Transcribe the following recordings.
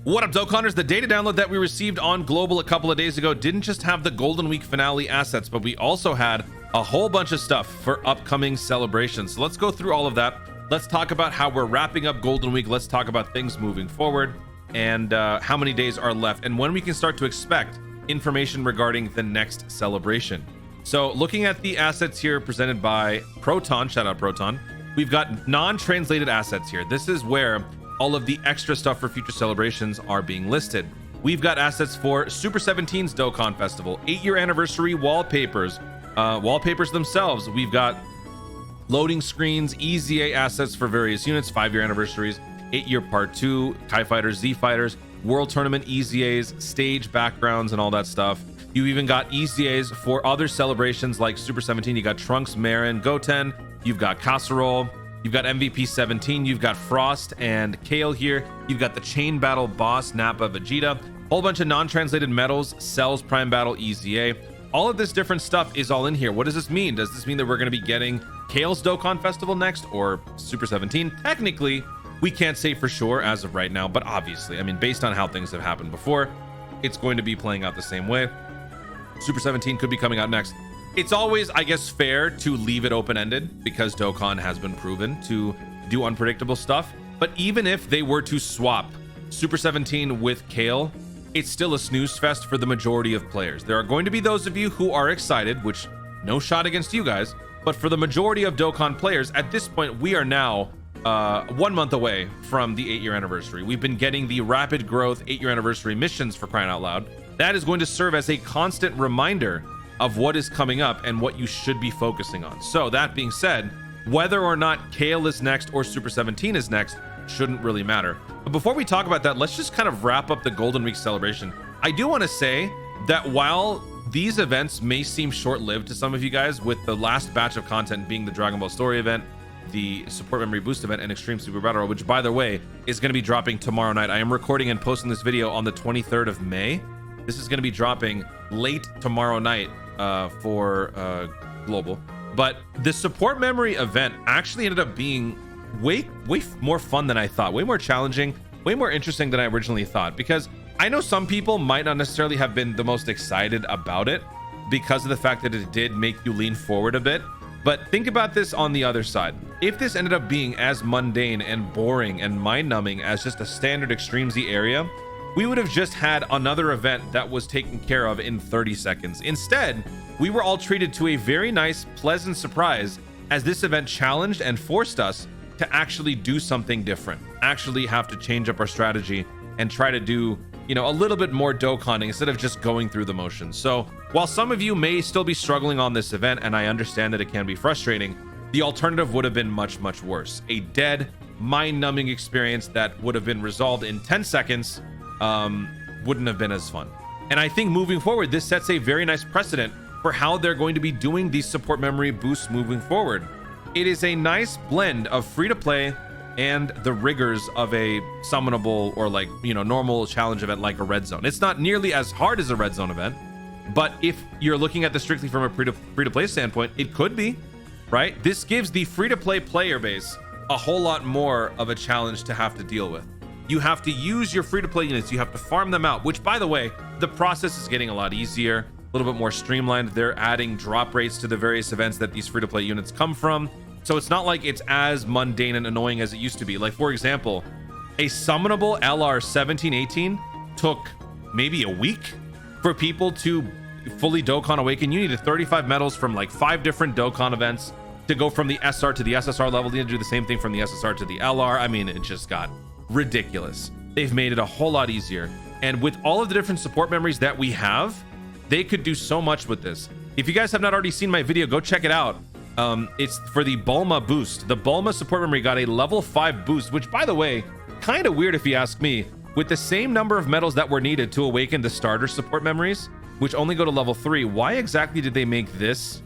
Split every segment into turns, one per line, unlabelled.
What up, Dokkaners? The data download that we received on Global a couple of days ago didn't just have the Golden Week finale assets, but we also had a whole bunch of stuff for upcoming celebrations. So let's go through all of that. Let's talk about how we're wrapping up Golden Week. Let's talk about things moving forward and how many days are left and when we can start to expect information regarding the next celebration. So looking at the assets here presented by Proton, shout out Proton, we've got non-translated assets here. This is where all of the extra stuff for future celebrations are being listed. We've got assets for Super 17's Dokkan Festival, 8-year anniversary wallpapers, wallpapers themselves. We've got loading screens, EZA assets for various units, 5-year anniversaries, 8-year part 2, Kai Fighters, Z Fighters, World Tournament EZAs, stage backgrounds, and all that stuff. You even got EZAs for other celebrations like Super 17. You got Trunks, Marin, Goten. You've got Casserole. You've got MVP 17. You've got Frost and Kale here. You've got the Chain Battle boss, Nappa, Vegeta. Whole bunch of non-translated medals, Cells, Prime Battle, EZA. All of this different stuff is all in here. What does this mean? Does this mean that we're going to be getting Kale's Dokkan Festival next or Super 17? Technically, we can't say for sure as of right now, but obviously, I mean, based on how things have happened before, it's going to be playing out the same way. Super 17 could be coming out next. It's always, I guess, fair to leave it open-ended because Dokkan has been proven to do unpredictable stuff. But even if they were to swap Super 17 with Kale, it's still a snooze fest for the majority of players. There are going to be those of you who are excited, which no shot against you guys, but for the majority of Dokkan players, at this point, we are now 1 month away from the 8-year anniversary. We've been getting the rapid growth 8-year anniversary missions, for crying out loud. That is going to serve as a constant reminder of what is coming up and what you should be focusing on. So that being said, whether or not Kale is next or Super 17 is next shouldn't really matter. But before we talk about that, let's just kind of wrap up the Golden Week celebration. I do want to say that while these events may seem short-lived to some of you guys, with the last batch of content being the Dragon Ball Story event, the Support Memory Boost event, and Extreme Super Battle Royale, which, by the way, is going to be dropping tomorrow night. I am recording and posting this video on the 23rd of May. This is going to be dropping late tomorrow night for Global. But the Support Memory event actually ended up being way more fun than I thought, way more challenging, way more interesting than I originally thought, because I know some people might not necessarily have been the most excited about it because of the fact that it did make you lean forward a bit. But think about this on the other side. If this ended up being as mundane and boring and mind-numbing as just a standard Extreme Z area, we would have just had another event that was taken care of in 30 seconds. Instead, we were all treated to a very nice, pleasant surprise as this event challenged and forced us to actually do something different, actually have to change up our strategy and try to do, you know, a little bit more Dokkaning instead of just going through the motions. So while some of you may still be struggling on this event, and I understand that it can be frustrating, the alternative would have been much, much worse. A dead, mind-numbing experience that would have been resolved in 10 seconds wouldn't have been as fun. And I think moving forward, this sets a very nice precedent for how they're going to be doing these support memory boosts moving forward. It is a nice blend of free-to-play and the rigors of a summonable or, like, you know, normal challenge event like a Red Zone. It's not nearly as hard as a Red Zone event, but if you're looking at this strictly from a free-to-play standpoint, it could be, right? This gives the free-to-play player base a whole lot more of a challenge to have to deal with. You have to use your free-to-play units. You have to farm them out, which, by the way, the process is getting a lot easier, a little bit more streamlined. They're adding drop rates to the various events that these free-to-play units come from. So it's not like it's as mundane and annoying as it used to be. Like, for example, a summonable LR 1718 took maybe a week for people to fully Dokkan Awaken. You needed 35 medals from like 5 different Dokkan events to go from the SR to the SSR level. You need to do the same thing from the SSR to the LR. I mean, it just got ridiculous. They've made it a whole lot easier. And with all of the different support memories that we have, they could do so much with this. If you guys have not already seen my video, go check it out. It's for the Bulma boost. The Bulma support memory got a level 5 boost, which, by the way, kind of weird if you ask me. With the same number of medals that were needed to awaken the starter support memories, which only go to level 3, why exactly did they make this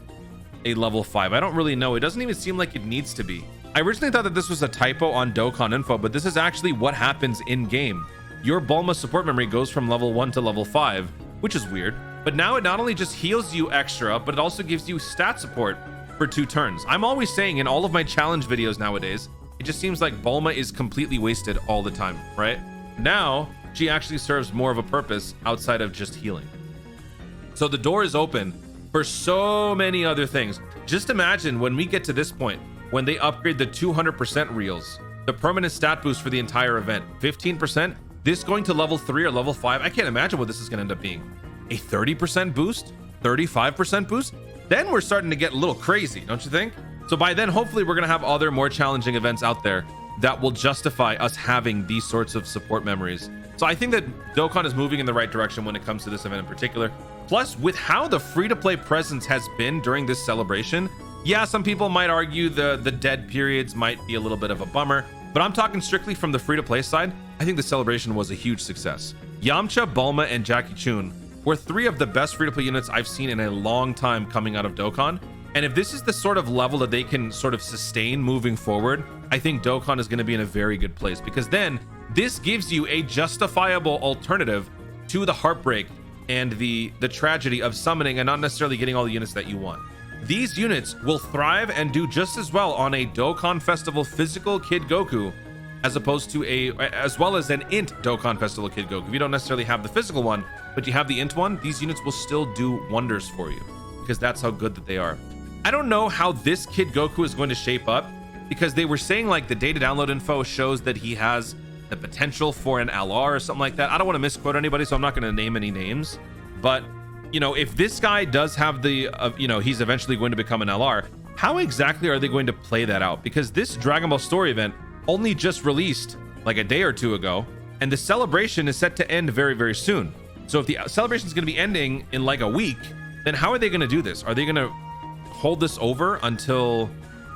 a level 5? I don't really know. It doesn't even seem like it needs to be. I originally thought that this was a typo on Dokkan Info, but this is actually what happens in game. Your Bulma support memory goes from level 1 to level 5, which is weird. But now it not only just heals you extra, but it also gives you stat support for 2 turns. I'm always saying in all of my challenge videos nowadays, it just seems like Bulma is completely wasted all the time, right? Now she actually serves more of a purpose outside of just healing. So the door is open for so many other things. Just imagine when we get to this point, when they upgrade the 200% reels, the permanent stat boost for the entire event, 15%, this going to level 3 or level 5, I can't imagine what this is going to end up being. A 30% boost, 35% boost? Then we're starting to get a little crazy, don't you think? So by then, hopefully we're going to have other more challenging events out there that will justify us having these sorts of support memories. So I think that Dokkan is moving in the right direction when it comes to this event in particular. Plus, with how the free-to-play presence has been during this celebration, yeah, some people might argue the dead periods might be a little bit of a bummer, but I'm talking strictly from the free-to-play side. I think the celebration was a huge success. Yamcha, Bulma, and Jackie Chun were 3 of the best free-to-play units I've seen in a long time coming out of Dokkan. And if this is the sort of level that they can sort of sustain moving forward, I think Dokkan is going to be in a very good place, because then this gives you a justifiable alternative to the heartbreak and the tragedy of summoning and not necessarily getting all the units that you want. These units will thrive and do just as well on a Dokkan Festival physical Kid Goku as opposed to as well as an int Dokkan Festival Kid Goku. If you don't necessarily have the physical one, but you have the int one, these units will still do wonders for you, because that's how good that they are. I don't know how this Kid Goku is going to shape up, because they were saying like the data download info shows that he has the potential for an LR or something like that. I don't want to misquote anybody, so I'm not going to name any names. But, you know, if this guy does have the, you know, he's eventually going to become an LR, how exactly are they going to play that out? Because this Dragon Ball story event only just released like a day or two ago, and the celebration is set to end very, very soon. So if the celebration is going to be ending in like a week, then how are they going to do this? Are they going to hold this over until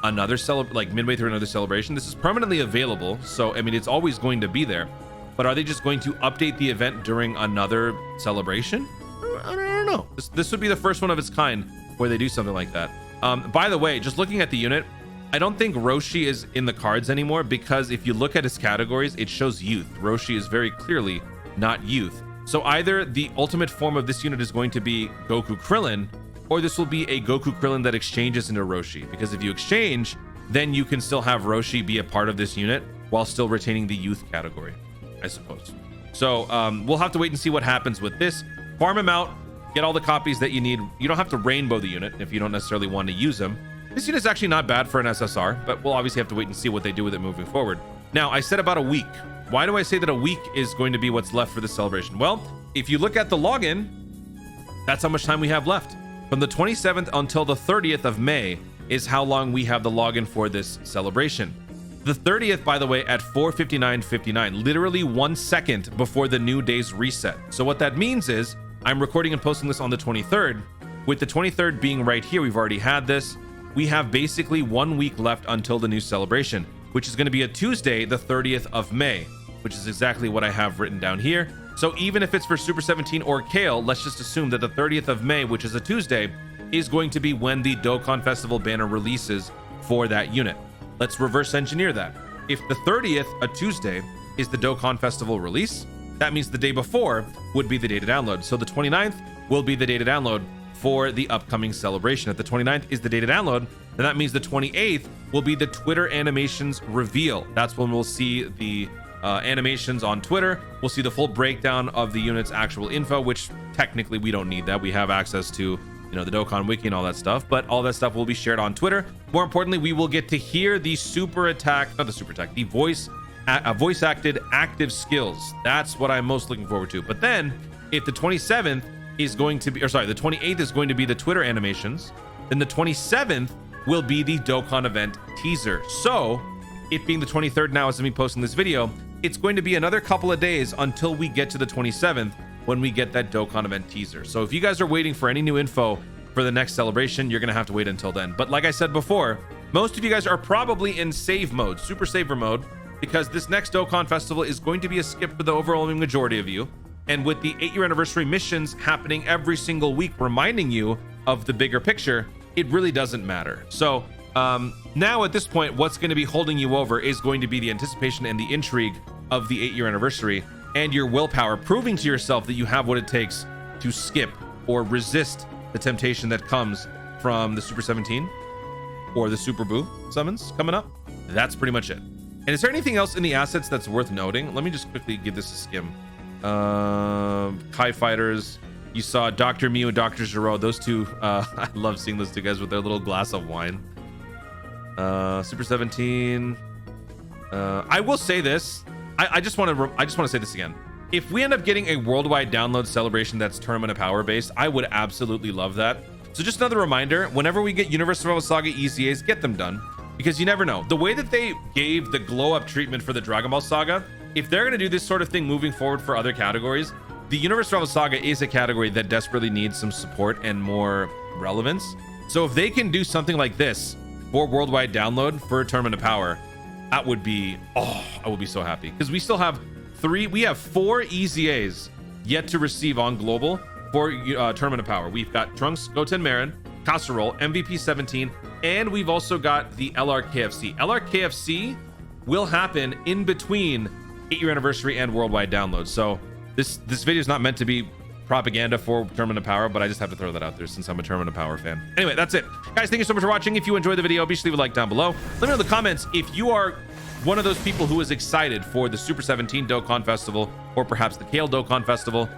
another like midway through another celebration? This is permanently available, so I mean it's always going to be there, but are they just going to update the event during another celebration? I don't know. This would be the first one of its kind where they do something like that. By the way, just looking at the unit, I don't think Roshi is in the cards anymore, because if you look at his categories, it shows youth. Roshi is very clearly not youth. So either the ultimate form of this unit is going to be Goku Krillin, or this will be a Goku Krillin that exchanges into Roshi, because if you exchange, then you can still have Roshi be a part of this unit while still retaining the youth category, I suppose. So we'll have to wait and see what happens with this. Farm him out, get all the copies that you need. You don't have to rainbow the unit if you don't necessarily want to use them. This unit is actually not bad for an SSR, but we'll obviously have to wait and see what they do with it moving forward. Now, I said about a week. Why do I say that a week is going to be what's left for the celebration? Well, if you look at the login, that's how much time we have left. From the 27th until the 30th of May is how long we have the login for this celebration. The 30th, by the way, at 4:59:59, literally 1 second before the new day's reset. So what that means is I'm recording and posting this on the 23rd. With the 23rd being right here, we've already had this. We have basically 1 week left until the new celebration, which is going to be a Tuesday, the 30th of May, which is exactly what I have written down here. So even if it's for Super 17 or Kale, let's just assume that the 30th of May, which is a Tuesday, is going to be when the Dokkan Festival banner releases for that unit. Let's reverse engineer that. If the 30th, a Tuesday, is the Dokkan Festival release, that means the day before would be the data download. So the 29th will be the data download for the upcoming celebration. If the 29th is the data download, then that means the 28th will be the Twitter animations reveal. That's when we'll see the animations on Twitter. We'll see the full breakdown of the unit's actual info, which technically we don't need that. We have access to, you know, the Dokkan Wiki and all that stuff, but all that stuff will be shared on Twitter. More importantly, we will get to hear the the voice acted active skills. That's what I'm most looking forward to. But then if the 27th is going to be, or sorry, the 28th is going to be the Twitter animations, then the 27th will be the Dokkan event teaser. So it being the 23rd now as me posting this video, it's going to be another couple of days until we get to the 27th when we get that Dokkan event teaser. So if you guys are waiting for any new info for the next celebration, you're going to have to wait until then. But like I said before, most of you guys are probably in save mode, super saver mode, because this next Dokkan Festival is going to be a skip for the overwhelming majority of you. And with the 8-year anniversary missions happening every single week, reminding you of the bigger picture, it really doesn't matter. So now at this point, what's going to be holding you over is going to be the anticipation and the intrigue of the 8-year anniversary and your willpower, proving to yourself that you have what it takes to skip or resist the temptation that comes from the Super 17 or the Super Boo summons coming up. That's pretty much it. And is there anything else in the assets that's worth noting? Let me just quickly give this a skim. Kai Fighters. You saw Dr. Mew and Dr. Giro. Those two, I love seeing those two guys with their little glass of wine. Super 17. I will say this. I just want to say this again. If we end up getting a worldwide download celebration that's Tournament of Power based, I would absolutely love that. So just another reminder, whenever we get Universe Survival Saga EZAs, get them done, because you never know. The way that they gave the glow up treatment for the Dragon Ball Saga, if they're going to do this sort of thing moving forward for other categories, the Universe Survival Saga is a category that desperately needs some support and more relevance. So if they can do something like this for worldwide download for Tournament of Power, that would be, oh, I would be so happy, because we still have we have 4 EZAs yet to receive on global for Tournament of Power. We've got Trunks, Goten Marin, Casserole, MVP 17, and we've also got the LRKFC. LRKFC will happen in between 8-year anniversary and worldwide download. So this video is not meant to be propaganda for Tournament of Power, but I just have to throw that out there since I'm a Tournament of Power fan. Anyway, that's it. Guys, thank you so much for watching. If you enjoyed the video, be sure to leave a like down below. Let me know in the comments if you are one of those people who is excited for the Super 17 Dokkan Festival, or perhaps the Kale Dokkan Festival.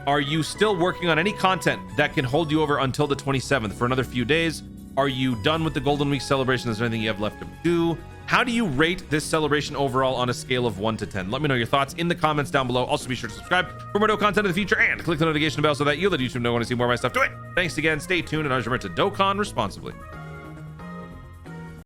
Are you still working on any content that can hold you over until the 27th for another few days? Are you done with the Golden Week celebration? Is there anything you have left to do? How do you rate this celebration overall on a scale of 1 to 10? Let me know your thoughts in the comments down below. Also, be sure to subscribe for more Dokkan content in the future and click the notification bell so that you'll let YouTube know when I see more of my stuff. Do it. Thanks again. Stay tuned, and remember to Dokkan responsibly.